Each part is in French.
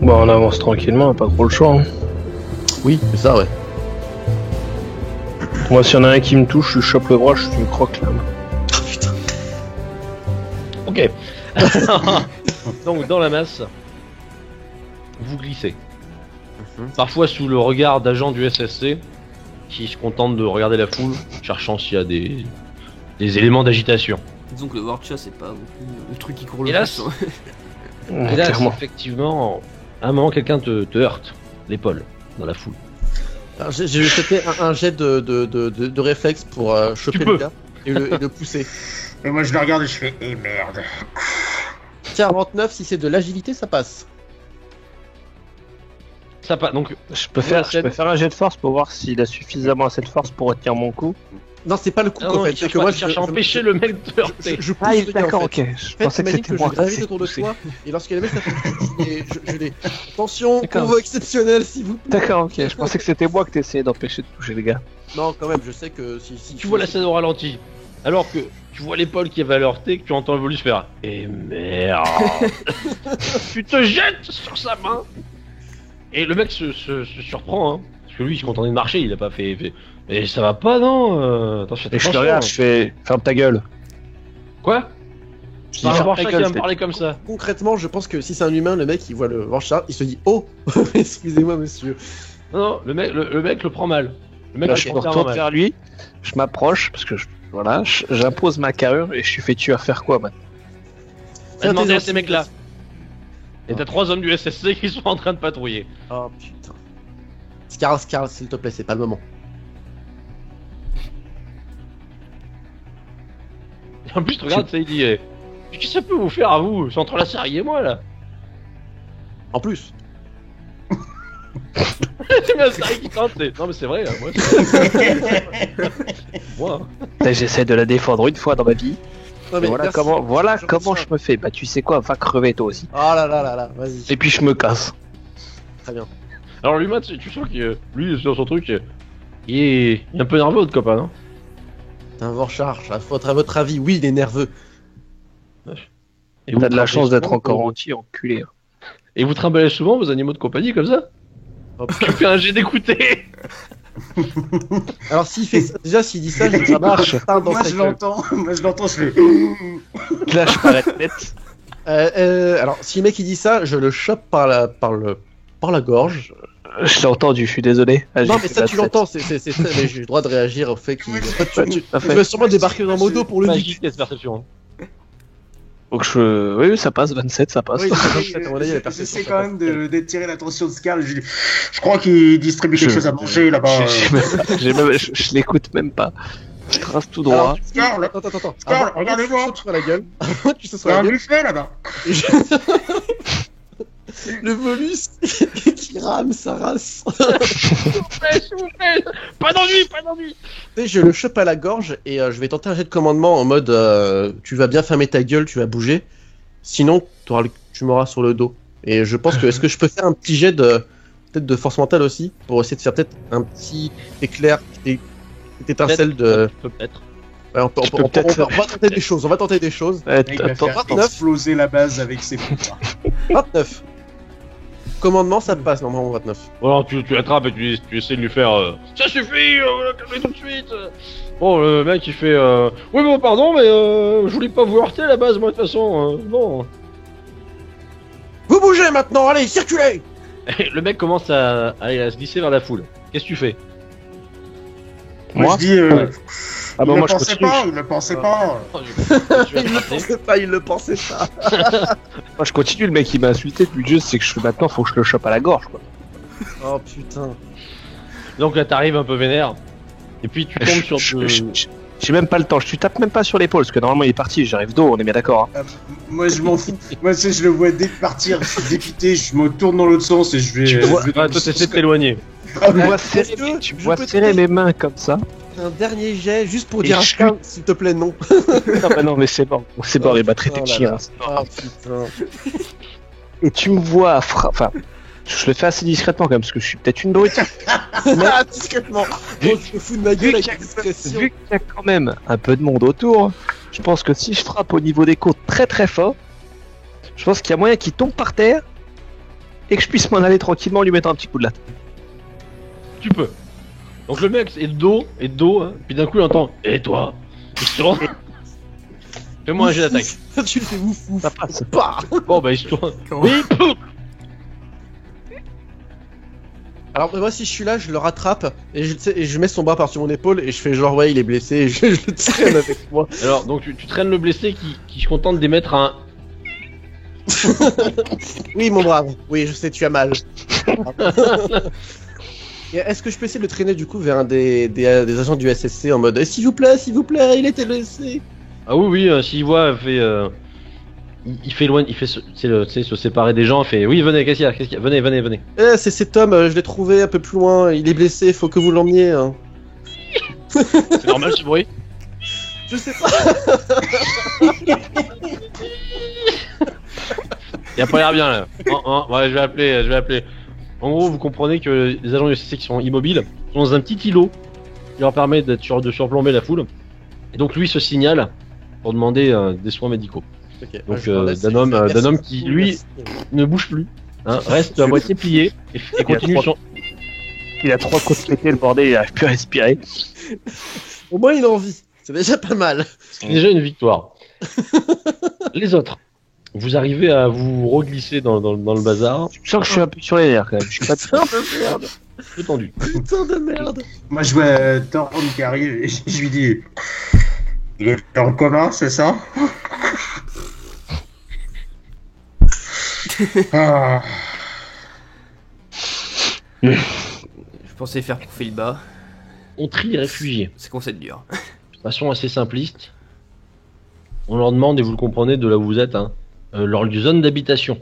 Bon, on avance tranquillement, on a pas trop le choix. Hein. Oui, c'est ça, ouais. Moi, s'il y en a un qui me touche, je chope le bras, je me croque là. Ah putain. Ok. Donc, dans la masse, vous glissez. Parfois sous le regard d'agents du SSC qui se contentent de regarder la foule, cherchant s'il y a des éléments d'agitation. Disons que le Warcha c'est pas beaucoup le truc qui court le Hélas. plus. Et là, Clairement. effectivement, à un moment, quelqu'un te heurte l'épaule dans la foule. Alors, j'ai fait un jet de réflexe pour choper Tu peux. le gars et le pousser. Et moi je le regarde et je fais eh merde. 49, si c'est de l'agilité, ça passe. Ça pas. Donc, Je peux faire un jet de force pour voir s'il a suffisamment assez de force pour retenir mon coup. Non, c'est pas le coup non, en non, fait. il c'est cherche, que pas, moi il cherche à empêcher le mec de te heurter. je pousse Ah, le gars, d'accord, en fait. ok. Je En fait, pensais que imagine c'était que moi. je gravite autour de poussé. toi et lorsqu'il y a le mec, ça fait je l'ai. Attention, D'accord. convoi exceptionnel s'il vous plaît. D'accord, ok. Je pensais que c'était moi que t'essayais d'empêcher de toucher les gars. Non, quand même, je sais que si Tu vois la scène au ralenti. Alors que tu vois l'épaule qui va l'heurter, que tu entends le volus faire. Et merde. Tu te jettes sur sa main. Et le mec se surprend, hein. Parce que lui, il se contentait de marcher, il a pas fait. Et ça va pas, non Attends, Et je te regarde, je fais ferme ta gueule. Quoi Je dis C'est un ferme ta Warchat qui gueule. va me parler comme ça. Concrètement, je pense que si c'est un humain, le mec il voit le Warchat, il se dit oh, excusez-moi monsieur. Non, le mec le prend mal. Le mec Là, le je me prend clairement retourne mal. vers lui, je m'approche parce que j'impose ma carrure et je suis fait tu vas faire quoi maintenant? Va demander à ces mecs-là. Et t'as 3 hommes du SSC qui sont en train de patrouiller. Oh putain. Scarl, s'il te plaît, c'est pas le moment. Et en plus, tu regardes, ça, il dit qu'est-ce que ça peut vous faire à vous? C'est entre la série et moi là. En plus. C'est la série qui tente. Non, mais c'est vrai, moi. c'est- moi. Hein. Là, j'essaie de la défendre une fois dans ma vie. Non, Et voilà merci. comment je me fais. Bah tu sais quoi, va crever toi aussi. Oh là là là là, vas-y. Et puis je me casse. Très bien. Alors, lui, Matt, tu sens que lui, sur son truc, il est un peu nerveux, votre copain, non? C'est un Vorcharge, à votre avis, oui, il est nerveux. Et vous T'as de la trimballez chance d'être souvent, encore vous- entier, enculé. Et vous trimballez souvent vos animaux de compagnie comme ça? Oh, Tu fais un jet d'écouter. Alors s'il fait ça, déjà s'il dit ça, je ça marche. Moi je l'entends, je fais. Lâche pas la tête. Alors si le mec il dit ça, je le chope par la gorge. Je l'ai entendu, je suis désolé. Ah, Non j'ai mais fait ça tu 27. l'entends, mais j'ai le droit de réagir au fait qu'il. En fait, Bah, tu tout à fait. vas sûrement débarquer dans mon dos pour le niquer. Magique test perception. Donc je... Oui, ça passe, 27, ça passe. Oui, à mon avis, la personne J'essaie sur quand sa même tête. d'attirer l'attention de Scarl. Je crois qu'il distribue quelque chose à manger là-bas. Je l'écoute même pas. Je trace tout Alors, droit. Scarl, Attends. Scarl, Avant regardez-moi. que tu sautes sur la gueule. Avant que tu sautes sur il y a la un gueule. buffet là-bas. Le volus qui rame sa race. S'il vous plaît. Pas d'ennui. Tu sais, je le chope à la gorge et je vais tenter un jet de commandement en mode tu vas bien fermer ta gueule, tu vas bouger. Sinon, tu m'auras sur le dos. Et je pense que est-ce que je peux faire un petit jet de peut-être de force mentale aussi pour essayer de faire peut-être un petit éclair, petite étincelle de. Peut-être. Ouais, on va tenter des choses. On va tenter des choses. Il va Attends, faire 29. exploser la base avec ses pouvoirs. 29. Commandement, ça passe normalement 29. Bon, alors tu l'attrapes et tu essaies de lui faire ça suffit, calmez tout de suite. Bon, le mec il fait oui bon pardon mais je voulais pas vous heurter à la base moi de toute façon. Non. Vous bougez maintenant, allez, circulez. Et le mec commence à se glisser vers la foule. Qu'est-ce que tu fais? Moi je dis. Ouais. Ah bah il moi ne je pensait continue. pas, il ne pensait pas. Tu vas Il le attraper. pensait pas, il le pensait pas. Moi je continue, le mec il m'a insulté, le but juste c'est que je fais maintenant, faut que je le chope à la gorge quoi. Oh putain. Donc là t'arrives un peu vénère. Et puis tu tombes sur deux. J'ai même pas le temps, je lui tape même pas sur l'épaule parce que normalement il est parti, j'arrive dos, on est bien d'accord. Hein. Moi je m'en fous. Moi tu sais, je le vois dès partir, je suis dépité, je me tourne dans l'autre sens et je vais. Tu je vois- vais- Ah, toi t'essaies de t'éloigner. Tu me vois est-ce serrer, que tu me je vois peux serrer te- mes mains comme ça. Un dernier jet juste pour Et dire à je Scarl, s'il te plaît, non. Non bah non mais c'est bon, il m'a traité Oh de là chien. là. hein, c'est mort. Oh putain. Et tu me vois enfin, je le fais assez discrètement quand même parce que je suis peut-être une brute. Ah, discrètement. Oh, tu me fous de ma gueule avec qu'il y la a- discrétion. Vu qu'il y a quand même un peu de monde autour, je pense que si je frappe au niveau des côtes très très fort, je pense qu'il y a moyen qu'il tombe par terre et que je puisse m'en aller tranquillement en lui mettant un petit coup de latte. Tu peux. Donc le mec est de dos, hein, puis d'un coup il entend « Et toi ?» Il se tourne. Fais-moi un jet d'attaque. Tu le fais ouf ouf. Ça passe. Bah. Bon bah il se tourne. Comment- Oui, pouf. Alors moi si je suis là, je le rattrape et je mets son bras par-dessus mon épaule et je fais genre ouais il est blessé et je le traîne avec moi. Alors donc tu traînes le blessé qui se contente d'émettre un... Oui mon brave, oui je sais tu as mal. Et est-ce que je peux essayer de le traîner du coup vers un des agents du SSC en mode s'il vous plaît, il était blessé. Ah oui, s'il voit, il fait loin, il fait se séparer des gens, il fait oui venez, qu'est-ce qu'il y a, venez. Eh c'est cet homme, je l'ai trouvé un peu plus loin, il est blessé, faut que vous l'emmeniez. Hein. C'est normal ce bruit. Je sais pas. Il a pas l'air bien là. Ouais, je vais appeler. En gros, vous comprenez que les agents du SSC qui sont immobiles sont dans un petit îlot qui leur permet de surplomber la foule. Et donc lui se signale pour demander des soins médicaux. Okay, Donc je vous laisse, d'un homme qui lui ne bouge plus, hein, reste à moitié plié et continue son. Il a 3 côtes pétées, le bordel, il arrive plus à respirer. Au moins il a envie, c'est déjà pas mal. C'est déjà une victoire. Les autres, vous arrivez à vous reglisser dans le bazar. Je sens que je suis un peu sur les nerfs quand même. Je suis pas Putain de merde. Peu tendu. Putain de merde. Moi, je vois Thorne qui arrive et je lui dis il est en coma, c'est ça? Ah. Je pensais faire pour le bas. On trie les réfugiés C'est qu'on c'est dur. de façon assez simpliste. On leur demande, et vous le comprenez de là où vous êtes, hein, leur zone d'habitation.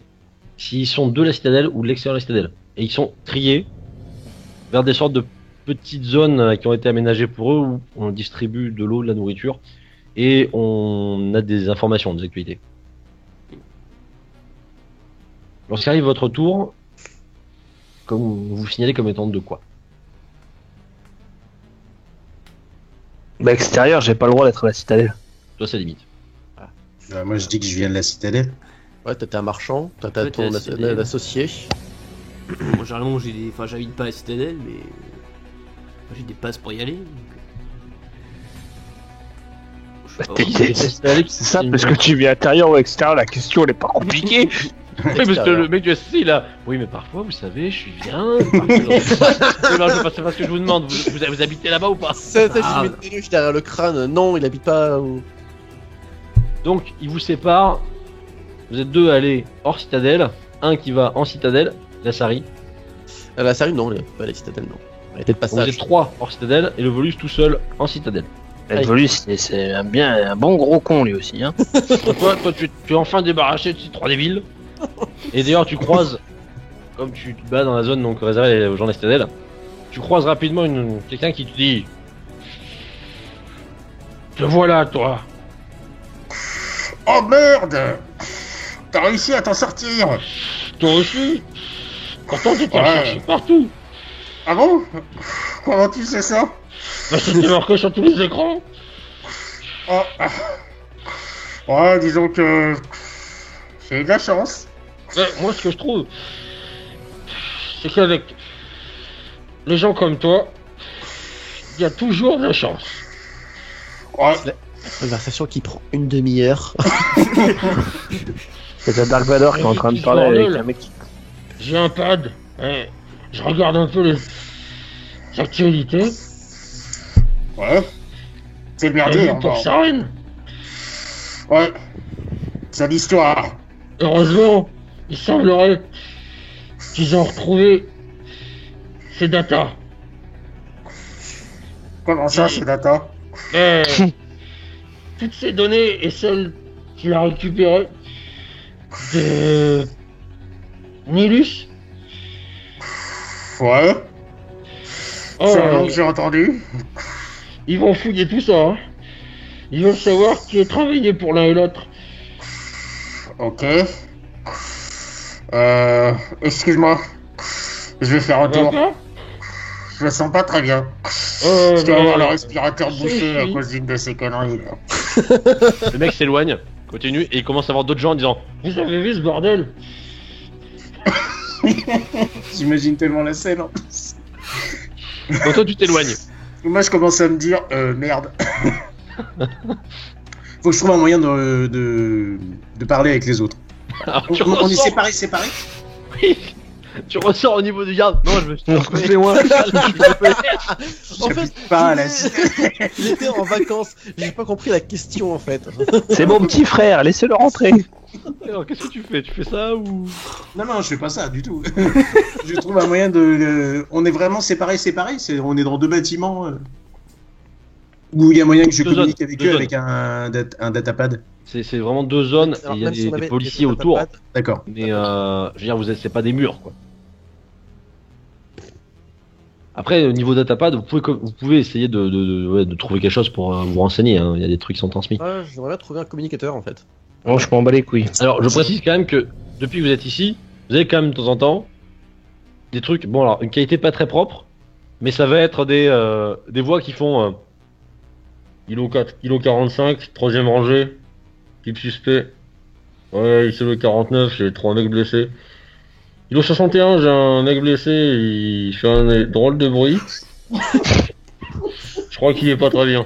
S'ils sont de la citadelle ou de l'extérieur de la citadelle. Et ils sont triés vers des sortes de petites zones qui ont été aménagées pour eux où on distribue de l'eau, de la nourriture et on a des informations, des actualités. Lorsqu'arrive votre tour, comme vous vous signalez comme étant de quoi? Bah, extérieur, j'ai pas le droit d'être à la citadelle. Toi, c'est limite. Moi, je dis que je viens de la citadelle. Ouais, t'es un marchand, t'as Ouais, ton t'es associé. associé. Moi, généralement, j'habite pas à la citadelle, mais j'ai des passes pour y aller. Donc... Je sais pas. C'est ça, parce que tu vis intérieur ou extérieur, la question elle est pas compliquée. Oui, parce que le mec du SSC, il a... Oui, mais parfois, vous savez, je suis bien. C'est pas ce que je vous demande. Vous habitez là-bas ou pas? Je mets une perruche derrière le crâne. Non, il habite pas où. Donc, il vous sépare. Vous êtes deux à aller hors citadelle. Un qui va en citadelle, la Sari. La Sari, non, pas la citadelle, non. Elle était de Donc, vous passage. êtes trois hors citadelle et le Volus tout seul en citadelle. Le Volus, c'est un bon gros con lui aussi. Hein. Toi, tu es enfin débarrassé de ces trois débiles. Et d'ailleurs, tu croises, comme tu te bats dans la zone donc réservée aux gens de la citadelle, tu croises rapidement quelqu'un qui te dit: te voilà, toi. Oh merde! T'as réussi à t'en sortir! Toi aussi? Pourtant, t'étais Ouais. recherché partout. Ah bon? Comment tu sais ça? Bah, c'était marqué sur tous les écrans. Oh. Ouais, disons que j'ai eu de la chance. Ouais, moi, ce que je trouve, c'est qu'avec les gens comme toi, il y a toujours de la chance. Ouais. Conversation qui prend une demi-heure. C'est un Dark Vador qui est en train de parler avec un mec qui... J'ai un pad, et je regarde un peu les actualités. Ouais. C'est J'ai merdique vu encore. pour Sarine. Ouais. C'est l'histoire. Heureusement, il semblerait qu'ils ont retrouvé ces datas. Comment ça, c'est data? Mais toutes ces données et celles qu'il a récupérées de Nilus. Ouais. Oh, C'est un nom que j'ai entendu. ils vont fouiller tout ça. Hein. Ils veulent savoir qui a travaillé pour l'un et l'autre. Ok. Excuse-moi. Je vais faire un tour. D'accord. Je me sens pas très bien. Je dois avoir le respirateur bouché à cause d'une de ces conneries là. Le mec s'éloigne, continue et il commence à voir d'autres gens en disant: vous avez vu ce bordel? J'imagine tellement la scène. Hein. Donc toi, tu t'éloignes. Moi, je commence à me dire, merde. Faut que je trouve un moyen de parler avec les autres. Alors, On, tu on est ressors. séparés. Oui. Tu ressors au niveau du garde. Non, je me suis trompé. En J'habite fait, pas à la il était en vacances. J'ai pas compris la question en fait. C'est mon petit frère, laissez-le rentrer. Alors, qu'est-ce que tu fais? Tu fais ça ou... Non, je fais pas ça du tout. Je trouve un moyen On est vraiment séparés. On est dans 2 bâtiments. Où il y a moyen que je Deux communique zones, avec deux eux zones. avec un datapad. C'est vraiment 2 zones. Et Alors, il y a même si on des avait policiers des autour. datapads, D'accord. Mais je veux dire, c'est pas des murs, quoi. Après, au niveau datapad, vous pouvez essayer de trouver quelque chose pour vous renseigner. Hein. Il y a des trucs qui sont transmis. j'aimerais bien trouver un communicateur en fait. Bon, je m'en bats les couilles. Alors, je précise quand même que depuis que vous êtes ici, vous avez quand même de temps en temps des trucs. Bon, alors, une qualité pas très propre, mais ça va être des voix qui font Kilo 4, Kilo 45, 3ème rangée, type suspect. Ouais, ici le 49, j'ai 3 mecs blessés. Kilo 61, j'ai un mec blessé, il fait un drôle de bruit. Je crois qu'il est pas très bien.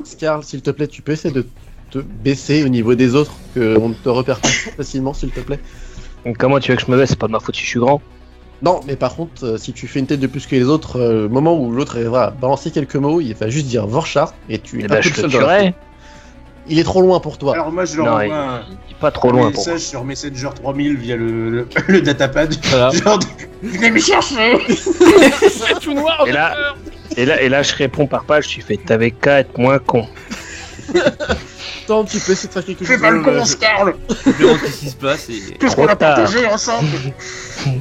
Scarl, s'il te plaît, tu peux essayer de te baisser au niveau des autres, qu'on ne te repère pas facilement, s'il te plaît. Donc, comment tu veux que je me baisse? C'est pas de ma faute si je suis grand. Non, mais par contre, si tu fais une tête de plus que les autres, le moment où l'autre va balancer quelques mots, il va juste dire Vorchar et tu es Eh un ben, peu je le le seul dans la tuerai. foule. Il est trop loin pour toi. Alors moi, je leur Non, envoie il un est pas trop loin pour moi. message sur Messenger 3000 via le datapad. Voilà. Genre, venez me chercher. C'est tout noir. Et là, et là, je réponds par page, tu fais t'avais qu'à être moins con. Attends, tu peux essayer de faire quelque Fais chose. pas le con, Scarl. Qu'est-ce qui se passe et... Qu'est-ce Trop qu'on a tard. partagé ensemble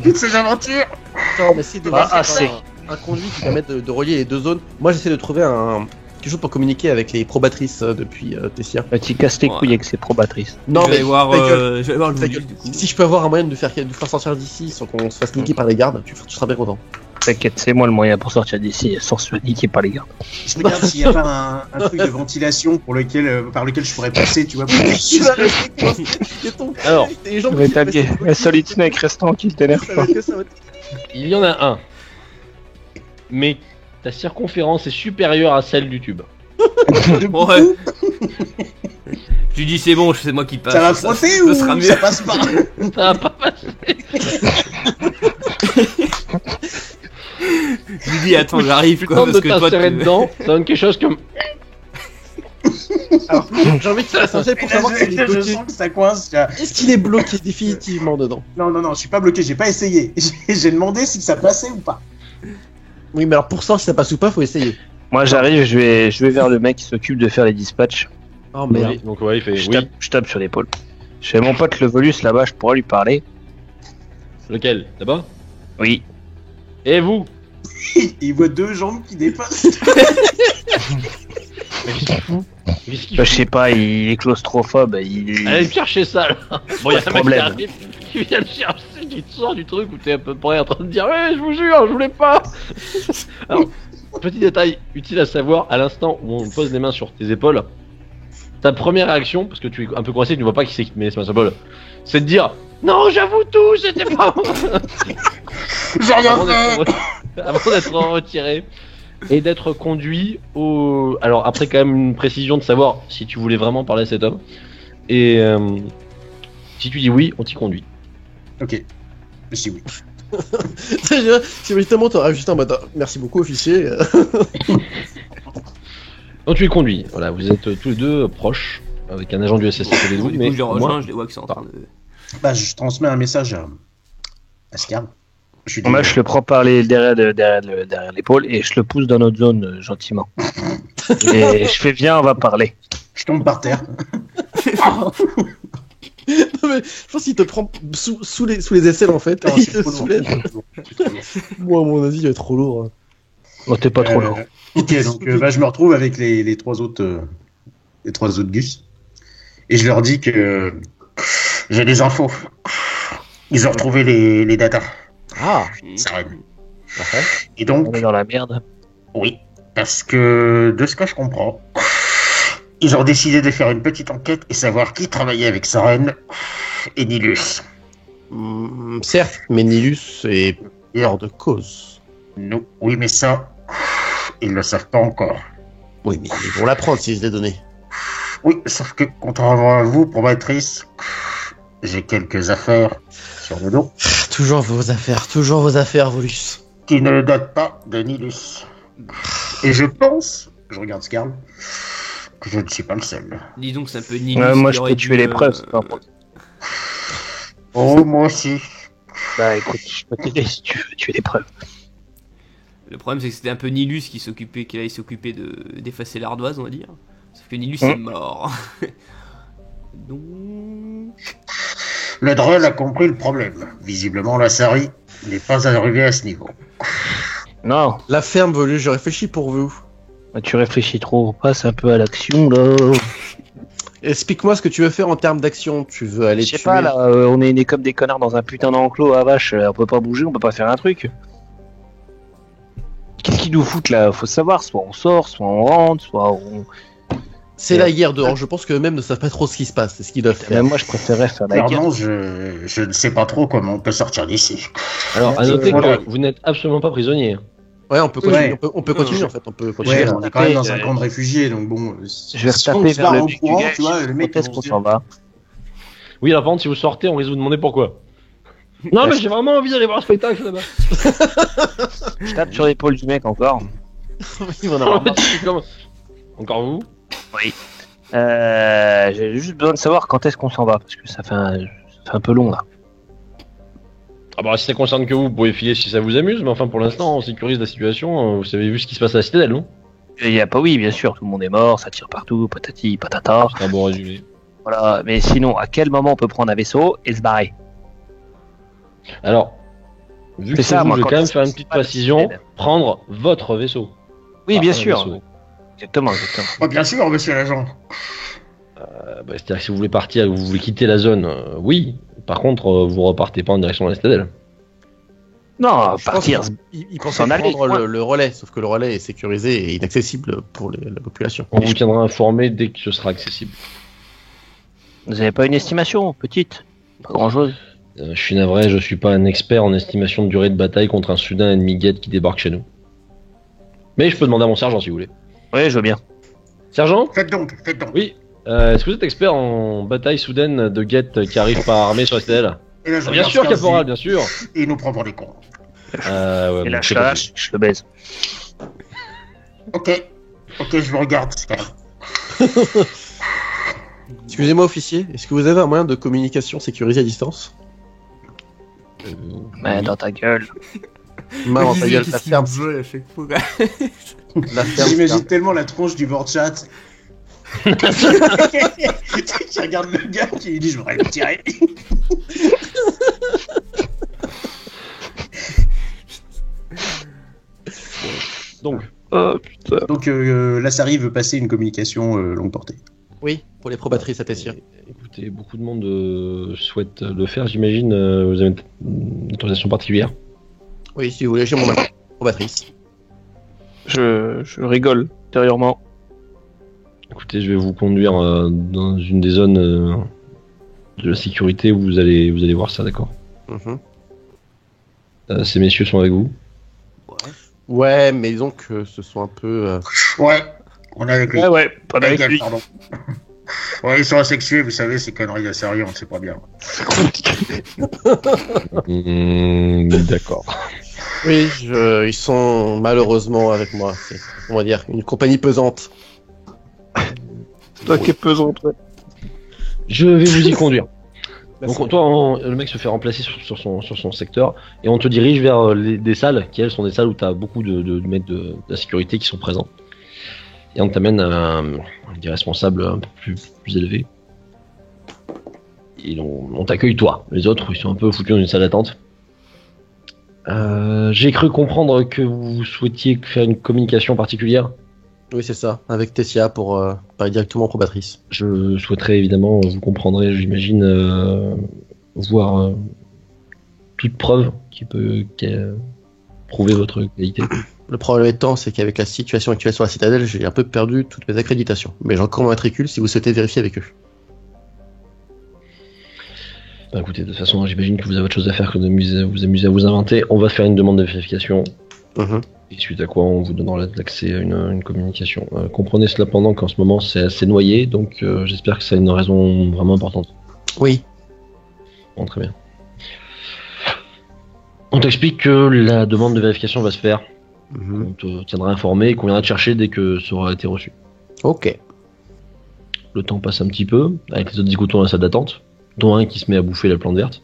toutes ces aventures. Attends, mais essaye de voir Ah, si t'as un conduit qui permette de relier les 2 zones. Moi, j'essaie de trouver quelque chose pour communiquer avec les probatrices depuis Tessia. Tu casses tes couilles avec ses probatrices. Non, je vais aller voir, ta gueule. je vais aller voir le Ta Voulus, gueule. du coup. Si je peux avoir un moyen de faire sortir d'ici sans qu'on se fasse niquer par les gardes, tu seras bien content. T'inquiète, c'est moi le moyen pour sortir d'ici sans se faire niquer par les gardes. Je regarde s'il n'y a pas un truc de ventilation par lequel je pourrais passer, tu vois. Tu vas rester coincé. Et ton cul, Alors, tes jambes Mais qui t'inquiète, restent la Solid Snake reste tranquille, t'énerve Ça pas. va que ça va te- Il y en a un. Mais ta circonférence est supérieure à celle du tube. Ouais. Tu dis c'est bon, c'est moi qui passe. Ça va frotter ça ou sera mieux. ça passe pas? Ça va pas passer. Je lui dis attends, j'arrive quoi, Tente parce de que toi t'insérer tu... dedans, ça donne quelque chose comme. Alors, j'ai envie que tu fasses un jet pour savoir s'il est Je bloqué. sens que ça coince. Là. Est-ce qu'il est bloqué définitivement dedans? Non, je suis pas bloqué, j'ai pas essayé. J'ai demandé si ça passait ou pas. Oui, mais alors pour ça, si ça passe ou pas, faut essayer. Moi j'arrive, je vais vers le mec qui s'occupe de faire les dispatchs. Oh merde. Oui, donc ouais, il fait Je tape sur l'épaule. Je fais mon pote le Volus là-bas, je pourrais lui parler. Lequel? Là-bas? Oui. Et vous? Il voit 2 jambes qui dépassent. Mais qu'est-ce qu'il fout? Qu'est-ce qu'il Bah, je fout? sais pas, il est claustrophobe, il... Allez me chercher ça là. Bon, y'a un mec qui problème. arrive, qui vient le chercher, qui te sort du truc où t'es à peu près en train de dire ouais, je vous jure, je voulais pas. Alors, petit détail utile à savoir, à l'instant où on pose les mains sur tes épaules, ta première réaction, parce que tu es un peu coincé, tu ne vois pas qui c'est qui te met les mains sur épaules, c'est de dire non, j'avoue tout, c'était pas moi. J'ai rien Avant fait. avant d'être retiré et d'être conduit au. Alors après quand même une précision de savoir si tu voulais vraiment parler à cet homme et si tu dis oui, on t'y conduit. Ok. Je dis oui. C'est justement, t'aurais juste en mode merci beaucoup, officier. Donc tu es conduit. Voilà, vous êtes tous les deux proches avec un agent du SST les deux, Du coup, mais je les rejoins, moi, je les vois qui sont en train de... Bah, je transmets un message à Scarl. Je lui dis, Moi je le prends par derrière l'épaule et je le pousse dans notre zone gentiment. Et je fais viens, on va parler. je tombe par terre. Non, mais je pense qu'il te prend sous les aisselles en fait. Non, et il c'est te trop lourd. soulève. C'est trop lourd. Moi, à mon avis, il est trop lourd. hein. Oh, t'es pas trop lent. Ok, donc bah, je me retrouve avec les 3 autres Gus. Et je leur dis que j'ai des infos. Ils ont retrouvé les datas. Ah, Saren. parfait. Et donc, On est dans la merde. oui, parce que de ce que je comprends, ils ont décidé de faire une petite enquête et savoir qui travaillait avec Saren et Nilus. Certes, mais Nilus est hors de cause. Non. Oui, mais ça, ils le savent pas encore. Oui, mais ils vont l'apprendre si je l'ai donné. Oui, sauf que, contrairement à vous, probatrice, j'ai quelques affaires sur le dos Toujours vos affaires, Volus. qui ne datent pas de Nilus. Et je pense, je regarde Scarl, que je ne suis pas le seul. Dis donc, c'est un peu Nilus. Moi, qui je aurait peux dû, tuer les preuves. c'est pas important. Oh, moi aussi. Bah écoute, je peux t'aider si tu veux tuer les preuves. Le problème, c'est que c'était un peu Nilus qui allait s'occuper d'effacer l'ardoise, on va dire. Sauf que Nilus est mort. Donc. Le Drell a compris le problème. Visiblement, la Sari n'est pas arrivée à ce niveau. Non, La ferme, Volus, je réfléchis pour vous. tu réfléchis trop. Passe un peu à l'action là. Explique-moi ce que tu veux faire en termes d'action. Tu veux aller Je sais tuer... pas là, on est né comme des connards dans un putain d'enclos à vache. On peut pas bouger, on peut pas faire un truc. Qu'est-ce qu'ils nous foutent là? Faut savoir, soit on sort, soit on rentre, soit on. C'est la guerre dehors. Je pense qu'eux-mêmes ne savent pas trop ce qui se passe. C'est ce qu'ils doivent faire. Même moi, je préférerais faire la guerre. Clairement, je ne sais pas trop comment on peut sortir d'ici. Alors, à noter Voilà. que vous n'êtes absolument pas prisonnier. Ouais, on peut continuer. Ouais. On peut continuer en fait. On peut continuer. Ouais, on est quand même dans un camp de réfugiés, donc bon. Je vais si on retaper se vers barre le en mec du courant, gars. tu vois, le mec, Quand est-ce ils vont qu'on se s'en va? Oui, alors par contre, si vous sortez, on risque de vous demander pourquoi. Non, mais j'ai vraiment envie d'aller voir le spectacle là-bas. Je tape sur l'épaule du mec encore. Il va en avoir En marre. fait, c'est comme- Encore vous? J'ai juste besoin de savoir quand est-ce qu'on s'en va, parce que ça fait un peu long là. Ah bah si ça concerne que vous pouvez filer si ça vous amuse, mais enfin pour l'instant on sécurise la situation, vous avez vu ce qui se passe à la citadelle, non? Il y a pas, oui, bien sûr, tout le monde est mort, ça tire partout, patati, patata. C'est un bon résumé. Voilà, mais sinon, à quel moment on peut prendre un vaisseau et se barrer? Alors, vu que C'est ça, c'est vous, moi, je vais quand quand même je faire une sais petite pas la précision, citadelle. prendre votre vaisseau. Oui, Pas bien un sûr. vaisseau. Exactement. Oh, bien sûr, monsieur l'agent. Bah, c'est-à-dire que si vous voulez partir, vous voulez quitter la zone, oui. Par contre, vous repartez pas en direction de la citadelle. Non, Je pense partir. Il pense s'en aller, prendre quoi. le relais, sauf que le relais est sécurisé et inaccessible pour la population. On vous tiendra informé dès que ce sera accessible. Vous avez pas une estimation, petite? Pas grand chose. Je suis navré, je suis pas un expert en estimation de durée de bataille contre un soudain ennemi guette qui débarque chez nous. Mais je peux demander à mon sergent si vous voulez. Oui, je veux bien. Sergent? Faites donc. Oui. Est-ce que vous êtes expert en bataille soudaine de guettes qui arrivent par armée sur la citadelle? Et là, je Bien regarde sûr, Scarzi, caporal, bien sûr. Et il nous prend pour des cons. Ouais, Et bon, la c'est pas chasse, je le baise. Ok, je vous regarde, Scarl. Excusez-moi, officier, est-ce que vous avez un moyen de communication sécurisé à distance? Mais dans ta gueule. Main dans ta gueule, la ferme. à chaque fois. La ferme. J'imagine tellement la tronche du board chat. Tu regardes le gars qui lui dit je voudrais le tirer. Donc, Oh putain. Donc la Sari veut passer une communication longue portée. Oui, pour les probatrices à Tessia. écoutez, beaucoup de monde souhaite le faire, j'imagine. Vous avez une autorisation particulière? Oui, si vous voulez, j'ai mon main. Probatrice. Je rigole intérieurement. Écoutez, je vais vous conduire dans une des zones de la sécurité où vous allez voir ça, d'accord? Mhm. Ces messieurs sont avec vous? Ouais, mais disons que ce soit un peu... Ouais, on est avec lui. Ouais, pas avec Avec lui. pardon. Ouais, ils sont asexués, vous savez, ces conneries de Sari, on ne sait pas bien. D'accord. Oui, ils sont malheureusement avec moi. C'est, on va dire, une compagnie pesante. Toi qui es pesante, ouais. Je vais vous y conduire. Merci. Donc toi, le mec se fait remplacer sur son secteur et on te dirige vers des salles qui elles sont des salles où tu as beaucoup de mecs de la sécurité qui sont présents. Et on t'amène à des responsables un peu plus élevés. Et on t'accueille toi. Les autres, ils sont un peu foutus dans une salle d'attente. J'ai cru comprendre que vous souhaitiez faire une communication particulière. Oui, c'est ça, avec Tessia pour parler directement aux probatrices. Je souhaiterais évidemment, vous comprendrez, j'imagine, voir toute preuve qui peut prouver votre qualité. Le problème étant, c'est qu'avec la situation actuelle sur la citadelle, j'ai un peu perdu toutes mes accréditations. Mais j'ai encore mon matricule si vous souhaitez vérifier avec eux. Bah écoutez, de toute façon, j'imagine que vous avez autre chose à faire que de vous amuser à vous inventer. On va faire une demande de vérification. Et suite à quoi, on vous donnera l'accès à une communication. Comprenez cela pendant qu'en ce moment, c'est assez noyé, donc j'espère que ça a une raison vraiment importante. Oui. Bon, très bien. On t'explique que la demande de vérification va se faire. On te tiendra informé et qu'on viendra te chercher dès que ça aura été reçu. Ok. Le temps passe un petit peu, avec les autres zigoutons dans la salle d'attente, dont un qui se met à bouffer la plante verte.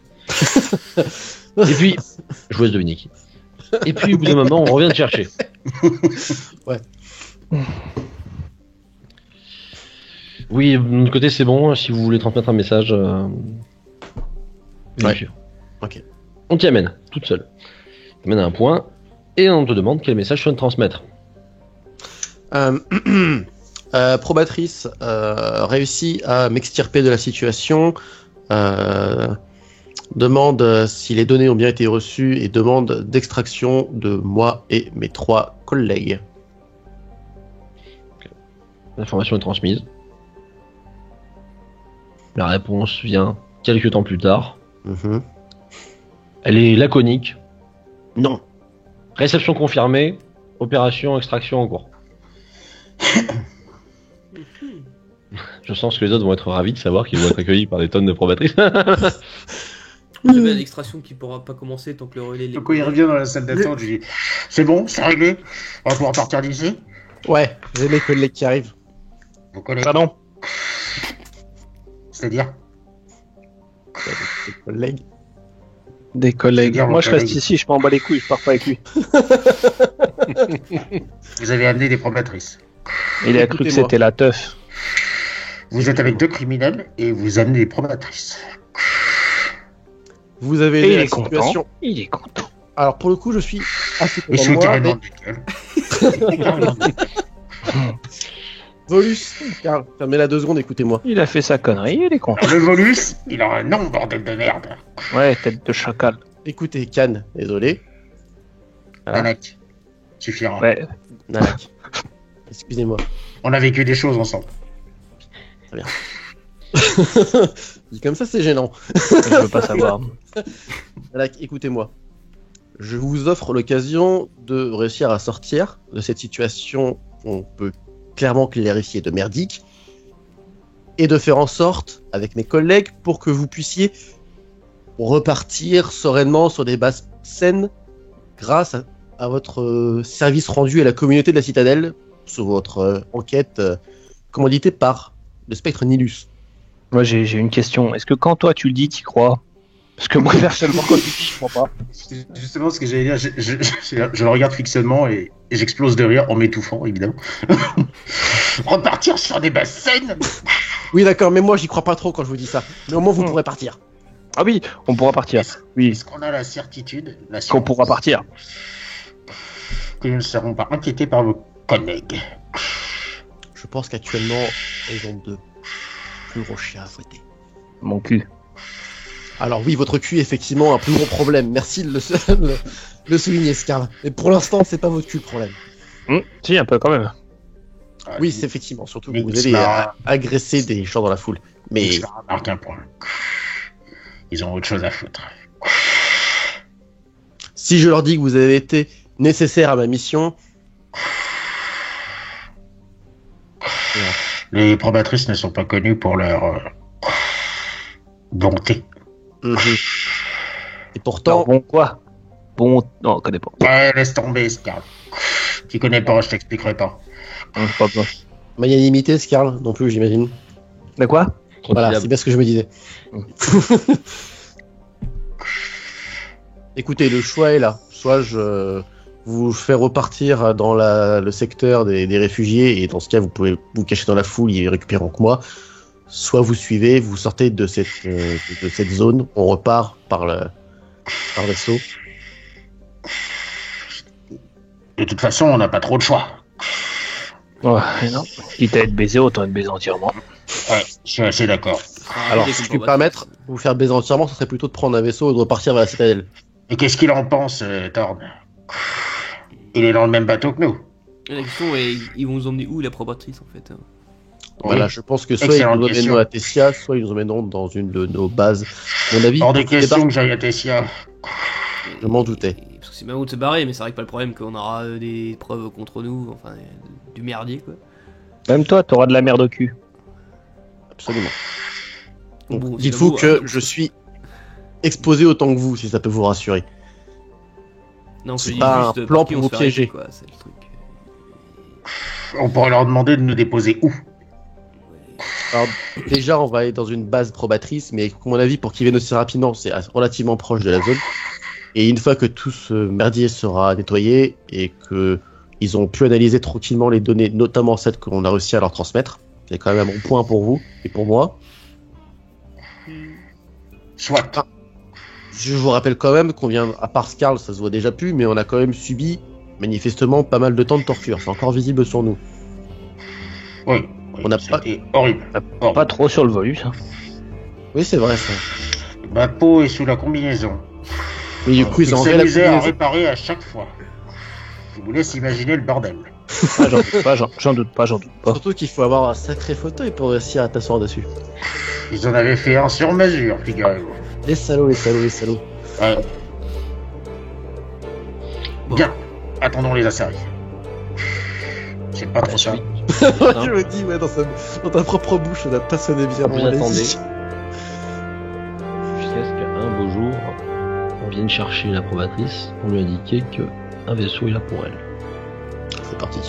Et puis, je vous laisse deviner qui. Et puis, au bout d'un moment, on revient te chercher. Ouais. Oui, de notre côté, c'est bon. Si vous voulez transmettre un message, Ouais. Ok. On t'y amène, toute seule. On t'amène à un point, et on te demande quel message tu viens de transmettre. Probatrice réussit à m'extirper de la situation. Demande si les données ont bien été reçues et demande d'extraction de moi et mes 3 collègues. L'information est transmise. La réponse vient quelques temps plus tard. Elle est laconique. Non. Réception confirmée. Opération extraction en cours. Je sens que les autres vont être ravis de savoir qu'ils vont être accueillis par des tonnes de probatrices. C'est bien l'extraction qui pourra pas commencer tant que le relais... Donc quand il revient dans la salle d'attente, je lui dis c'est bon, c'est réglé, on va pouvoir partir d'ici. Ouais, j'ai mes collègues qui arrivent. Vos collègues. Pardon. C'est-à-dire Mes collègues. Des collègues. C'est-à-dire Moi, vos je reste collègues. ici, je m'en bats les couilles, je pars pas avec lui. vous avez amené des probatrices. Il a cru que Écoutez-moi. c'était la teuf. Vous êtes avec 2 criminels et vous amenez des probatrices. Vous avez Et aidé il la est content. situation. Il est content. Alors pour le coup, je suis assez Et je content suis de moi. carrément mais- de gueule. Volus, Karl, fermez-la 2 secondes, écoutez-moi. Il a fait sa connerie, il est content. Le Volus, il a un nom, bordel de merde. Ouais, tête de chacal. Écoutez, Cannes, désolé. Voilà. Nanak, suffira. Ouais, Nanak. Excusez-moi. On a vécu des choses ensemble. Dit comme ça, c'est gênant. je veux pas savoir. Nanak, écoutez-moi. Je vous offre l'occasion de réussir à sortir de cette situation qu'on peut clairement clarifier de merdique et de faire en sorte, avec mes collègues, pour que vous puissiez repartir sereinement sur des bases saines grâce à votre service rendu à la communauté de la Citadelle sur votre enquête commanditée par le Spectre Nilus. Moi, j'ai une question. Est-ce que quand toi tu le dis, t'y crois? Parce que moi, personnellement, quand tu le dis, je crois pas. C'est justement ce que j'allais dire. Je le regarde fixement et j'explose de rire en m'étouffant, évidemment. Repartir sur des bases saines. Oui, d'accord, mais moi, j'y crois pas trop quand je vous dis ça. Mais au moins, vous pourrez partir. Ah oui, on pourra partir. Oui, Est-ce qu'on a la certitude, qu'on pourra partir. que nous ne serons pas inquiétés par vos collègues? Je pense qu'actuellement, elles ont de plus gros chiens à fouetter. Mon cul. Alors oui, votre cul est effectivement un plus gros problème. Merci de le souligner, Scarl. Mais pour l'instant, c'est pas votre cul le problème. Si, un peu quand même. Oui, c'est effectivement, surtout que Mais vous c'est allez pas- agresser des gens dans la foule. Mais Je remarque un point. Ils ont autre chose à foutre. si je leur dis que vous avez été nécessaire à ma mission, Les probatrices ne sont pas connues pour leur bonté. et pourtant, Bon quoi? Bon, non, on connaît pas. Ouais, laisse tomber, Scarl. Tu connais pas, je t'expliquerai pas. Pas besoin. magnanimité, Scarl, non plus, j'imagine. De quoi? Voilà, c'est bien ce que je me disais. Écoutez, le choix est là. Soit je vous fais repartir dans le secteur des réfugiés, et dans ce cas, vous pouvez vous cacher dans la foule et récupérer que moi. Soit vous suivez, vous sortez de cette zone, on repart par vaisseau. De toute façon, on n'a pas trop de choix. Ouais, non. Quitte à être baisé, autant être baisé entièrement. Ouais, je suis assez d'accord. Alors, si je puis me permettre, vous faire baiser entièrement, ce serait plutôt de prendre un vaisseau et de repartir vers la citadelle. Et qu'est-ce qu'il en pense, Thorn? Il est dans le même bateau que nous. La question est, ils vont nous emmener où la probatrice en fait? Voilà, je pense que soit Excellente ils nous question. emmèneront à Tessia, soit ils nous emmèneront dans une de nos bases. À mon avis, Hors de pour qu'ils question débarquent, que j'aille à Tessia. je m'en doutais. Parce que c'est bien beau de se barrer, mais c'est vrai que pas le problème qu'on aura des preuves contre nous, enfin du merdier quoi. Même toi, t'auras de la merde au cul. Absolument. Donc, Bon, dites-vous c'est à vous, que je suis exposé autant que vous, si ça peut vous rassurer. Non, c'est je dis pas juste un plan par qui pour on vous se fait arrêter, piéger. quoi, c'est le truc. On pourrait leur demander de nous déposer où? Alors, déjà, on va aller dans une base probatrice, mais à mon avis, pour qu'ils viennent aussi rapidement, c'est relativement proche de la zone. Et une fois que tout ce merdier sera nettoyé et que ils ont pu analyser tranquillement les données, notamment celles qu'on a réussi à leur transmettre, c'est quand même un bon point pour vous et pour moi. Soit. Je vous rappelle quand même qu'on vient, à part Scarl, ça se voit déjà plus, mais on a quand même subi manifestement pas mal de temps de torture. C'est encore visible sur nous. Oui. On n'a pas- C'était horrible. Pas trop sur le volus, hein. Oui, c'est vrai ça. Ma peau est sous la combinaison. Mais du coup, ils ont enlevé la s'amusaient à combinaison. réparer à chaque fois. Je vous laisse imaginer le bordel. Ah, j'en doute pas, j'en doute pas. Surtout qu'il faut avoir un sacré fauteuil pour réussir à t'asseoir dessus. Ils en avaient fait un sur mesure, figurez-vous. Les salauds, les salauds, les salauds. Ouais. Bon. Bien. Attendons les assailles. C'est pas trop ça. Je me dis, ouais, dans ta propre bouche, ça doit pas sonner bien. Vous Bon, allez-y. attendez. Jusqu'à ce qu'un beau jour, on vienne chercher la probatrice pour lui indiquer qu'un vaisseau est là pour elle. C'est parti.